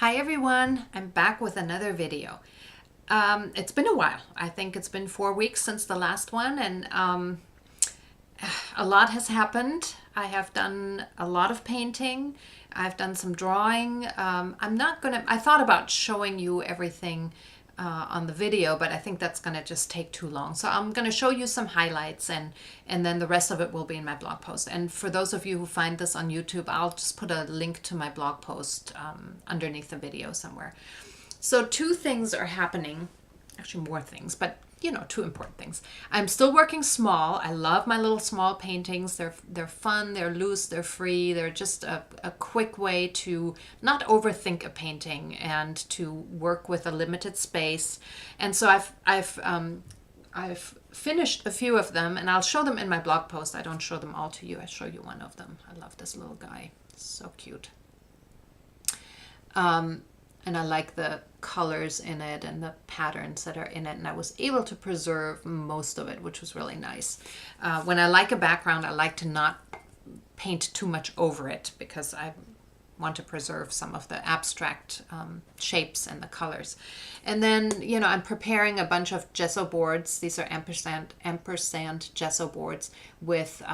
Hi everyone, I'm back with another video. It's been a while. I think it's been 4 weeks since the last one, and a lot has happened. I have done a lot of painting. I've done some drawing. I thought about showing you everything on the video, but I think that's gonna just take too long. So I'm gonna show you some highlights, and then the rest of it will be in my blog post. And for those of you who find this on YouTube, I'll just put a link to my blog post underneath the video somewhere. So two things are happening, actually more things, but two important things. I'm still working small. I love my little small paintings. They're fun, they're loose, they're free. They're just a quick way to not overthink a painting and to work with a limited space. And so I've finished a few of them, and I'll show them in my blog post. I don't show them all to you. I show you one of them. I love this little guy. So cute. And I like the colors in it and the patterns that are in it, and I was able to preserve most of it, which was really nice. When I like a background, I like to not paint too much over it because I want to preserve some of the abstract shapes and the colors. And then, I'm preparing a bunch of gesso boards. These are ampersand gesso boards with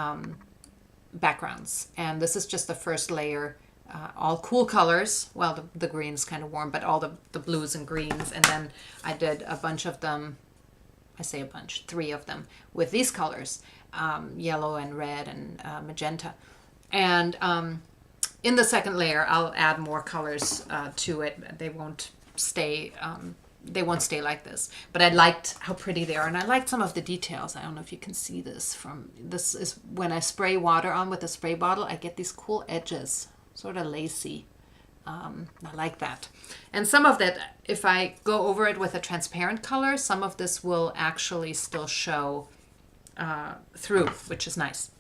backgrounds, and this is just the first layer. All cool colors. Well, the green's kind of warm, but all the blues and greens. And then I did a bunch of them, I say a bunch, 3 of them with these colors, yellow and red and magenta. And in the second layer, I'll add more colors to it. They won't stay like this, but I liked how pretty they are, and I liked some of the details. I don't know if you can see this this is when I spray water on with a spray bottle, I get these cool edges, sort of lacy. I like that. And some of that, if I go over it with a transparent color, some of this will actually still show through, which is nice.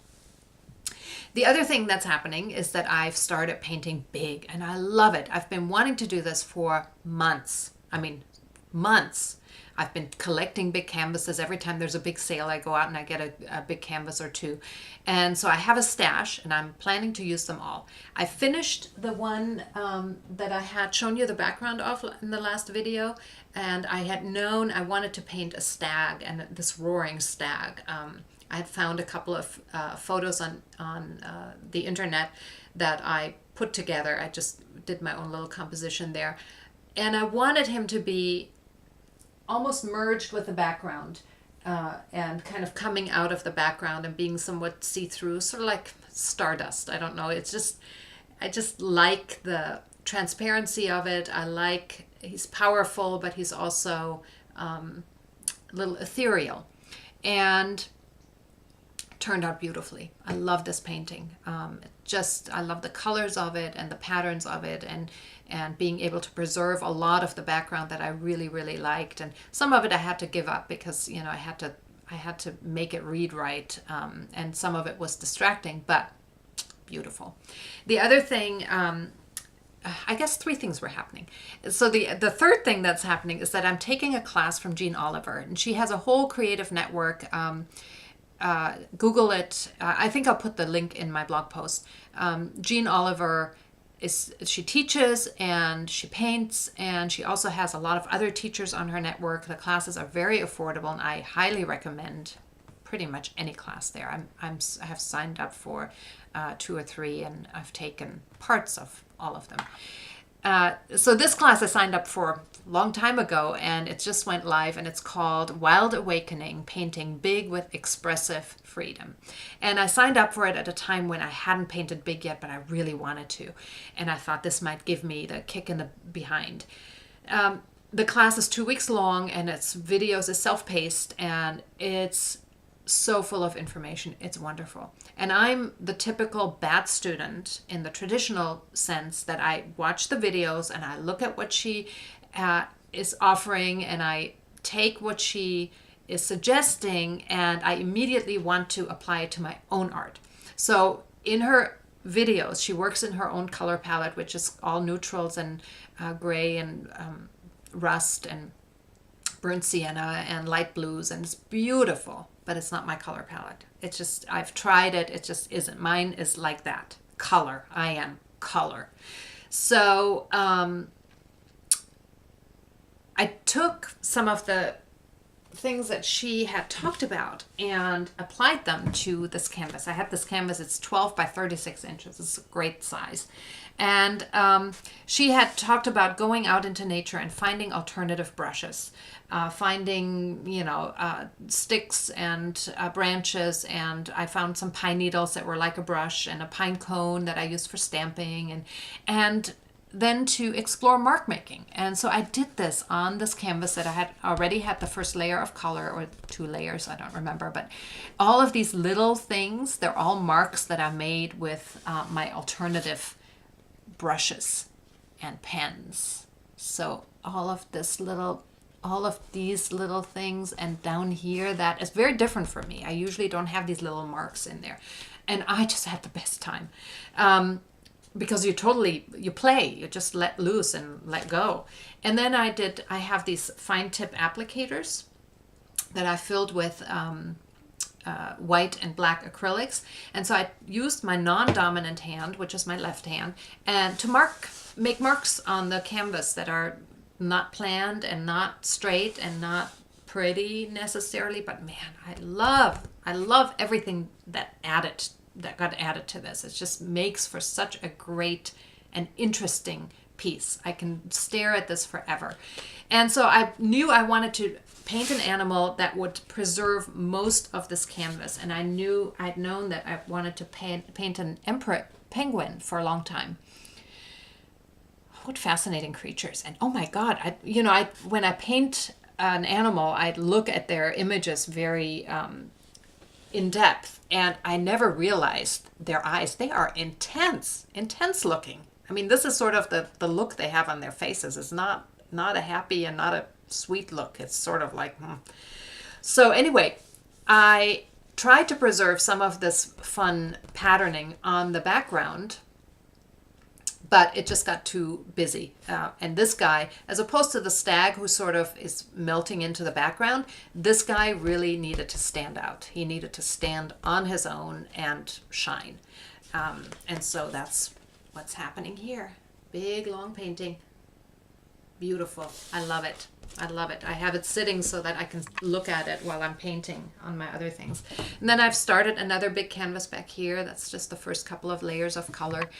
The other thing that's happening is that I've started painting big, and I love it. I've been wanting to do this for months. I mean, months. I've been collecting big canvases. Every time there's a big sale, I go out and I get a big canvas or 2. And so I have a stash, and I'm planning to use them all. I finished the one that I had shown you the background of in the last video, and I had known I wanted to paint a stag, and this roaring stag. I had found a couple of photos on the internet that I put together. I just did my own little composition there. And I wanted him to be almost merged with the background and kind of coming out of the background and being somewhat see-through, sort of like stardust. I don't know. I just like the transparency of it. He's powerful, but he's also a little ethereal. And turned out beautifully. I love this painting. I love the colors of it and the patterns of it, and being able to preserve a lot of the background that I really, really liked. And some of it I had to give up because I had to make it read right, and some of it was distracting, but beautiful. The other thing, I guess 3 things were happening. So the third thing that's happening is that I'm taking a class from Jean Oliver, and she has a whole creative network. Google it. I think I'll put the link in my blog post. Jean Oliver she teaches and she paints, and she also has a lot of other teachers on her network. The classes are very affordable, and I highly recommend pretty much any class there. I have signed up for 2 or 3, and I've taken parts of all of them. So this class I signed up for a long time ago, and it just went live, and it's called Wild Awakening, Painting Big with Expressive Freedom. And I signed up for it at a time when I hadn't painted big yet, but I really wanted to. And I thought this might give me the kick in the behind. The class is 2 weeks long, and it's videos, it's self-paced, and it's so full of information. It's wonderful. And I'm the typical bad student in the traditional sense that I watch the videos and I look at what she is offering, and I take what she is suggesting, and I immediately want to apply it to my own art. So in her videos, she works in her own color palette, which is all neutrals and gray and rust and burnt sienna and light blues, and it's beautiful, but it's not my color palette. It's just, I've tried it, it just isn't. Mine is like that. Color. I am color. So I took some of the things that she had talked about and applied them to this canvas. I had this canvas, it's 12 by 36 inches. It's a great size. And she had talked about going out into nature and finding alternative brushes, finding, sticks and branches. And I found some pine needles that were like a brush and a pine cone that I used for stamping. And then to explore mark making. And so I did this on this canvas that I had already had the first layer of color, or 2 layers, I don't remember, but all of these little things, they're all marks that I made with my alternative brushes and pens. So all of these little things, and down here, that is very different for me. I usually don't have these little marks in there. And I just had the best time. Because you play, you just let loose and let go. And then I have these fine tip applicators that I filled with white and black acrylics. And so I used my non-dominant hand, which is my left hand, and to make marks on the canvas that are not planned and not straight and not pretty necessarily. But man, I love everything that got added to this. It just makes for such a great and interesting piece. I can stare at this forever. And so I knew I wanted to paint an animal that would preserve most of this canvas. And I'd known that I wanted to paint an emperor penguin for a long time. What fascinating creatures. And oh my God, when I paint an animal, I look at their images very in depth, and I never realized their eyes. They are intense looking. I mean, this is sort of the look they have on their faces. It's not a happy and not a sweet look. It's sort of like, So anyway, I tried to preserve some of this fun patterning on the background, but it just got too busy. And this guy, as opposed to the stag who sort of is melting into the background, this guy really needed to stand out. He needed to stand on his own and shine. And so that's what's happening here. Big, long painting. Beautiful. I love it. I have it sitting so that I can look at it while I'm painting on my other things. And then I've started another big canvas back here. That's just the first couple of layers of color.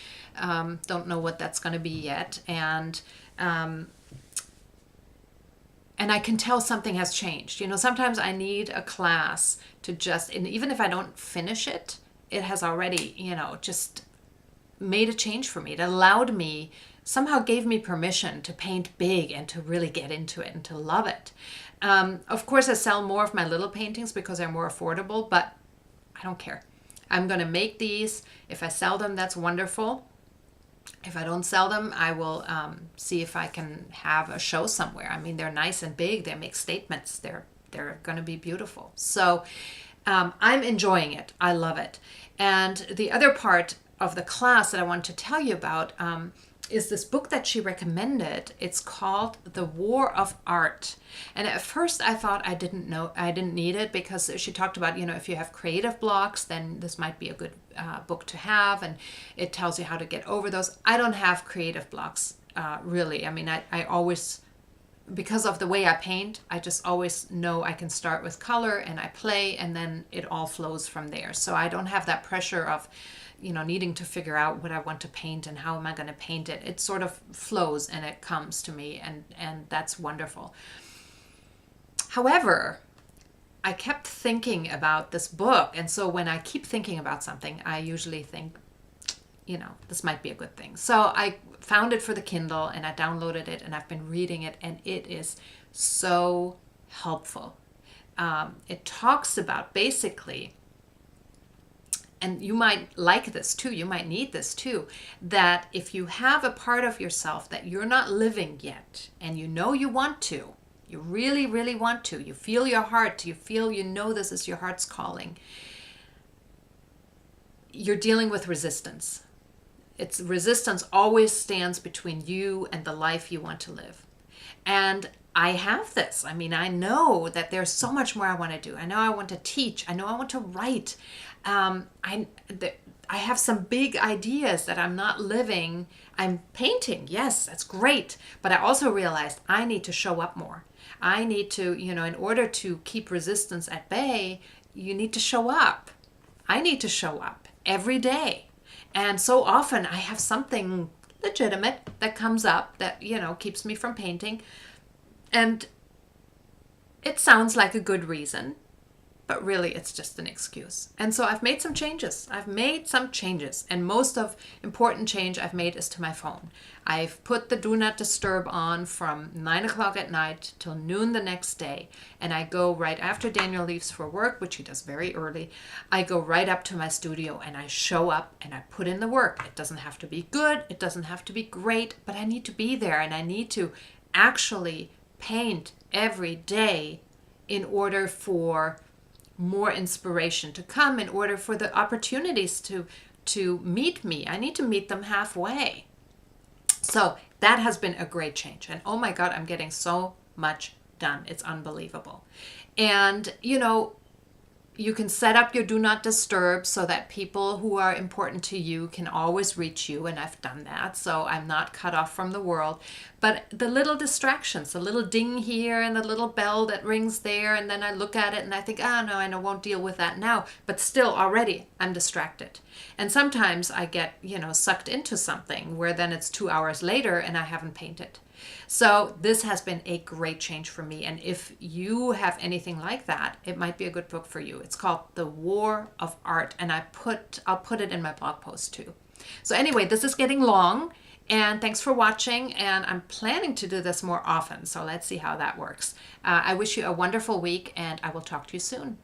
Don't know what that's going to be yet. And I can tell something has changed. Sometimes I need a class to and even if I don't finish it, it has already, just made a change for me. It allowed me, somehow gave me permission to paint big and to really get into it and to love it. Of course, I sell more of my little paintings because they're more affordable, but I don't care. I'm going to make these. If I sell them, that's wonderful. If I don't sell them, I will see if I can have a show somewhere. I mean, they're nice and big. They make statements. They're going to be beautiful. So I'm enjoying it. I love it. And the other part of the class that I want to tell you about is this book that she recommended. It's called The War of Art. And at first I thought I didn't need it, because she talked about, if you have creative blocks, then this might be a good book to have, and it tells you how to get over those. I don't have creative blocks, really. I mean, I always, because of the way I paint, I just always know I can start with color and I play, and then it all flows from there. So I don't have that pressure of needing to figure out what I want to paint and how am I going to paint it. It sort of flows and it comes to me, and that's wonderful. However, I kept thinking about this book, and so when I keep thinking about something, I usually think, this might be a good thing. So I found it for the Kindle and I downloaded it, and I've been reading it, and it is so helpful. It talks about basically, and you might like this too, you might need this too, that if you have a part of yourself that you're not living yet, and you want to, you really, really want to, you feel your heart, you feel this is your heart's calling, you're dealing with resistance. Resistance always stands between you and the life you want to live. And I have this. I mean, I know that there's so much more I want to do. I know I want to teach. I know I want to write. I have some big ideas that I'm not living. I'm painting. Yes, that's great. But I also realized I need to show up more. I need to, in order to keep resistance at bay, you need to show up. I need to show up every day. And so often I have something legitimate that comes up that, keeps me from painting. And it sounds like a good reason, but really it's just an excuse. And so I've made some changes. And most of important change I've made is to my phone. I've put the do not disturb on from 9 o'clock at night till noon the next day. And I go right after Daniel leaves for work, which he does very early. I go right up to my studio and I show up and I put in the work. It doesn't have to be good. It doesn't have to be great, but I need to be there and I need to actually paint every day in order for more inspiration to come, in order for the opportunities to meet me. I need to meet them halfway. So that has been a great change. And oh my God, I'm getting so much done. It's unbelievable. And, you can set up your do not disturb so that people who are important to you can always reach you. And I've done that. So I'm not cut off from the world. But the little distractions, the little ding here and the little bell that rings there. And then I look at it and I think, oh no, I won't deal with that now. But still already I'm distracted. And sometimes I get, sucked into something where then it's 2 hours later and I haven't painted. So this has been a great change for me. And if you have anything like that, it might be a good book for you. It's called The War of Art. And I'll put it in my blog post too. So anyway, this is getting long and thanks for watching. And I'm planning to do this more often. So let's see how that works. I wish you a wonderful week and I will talk to you soon.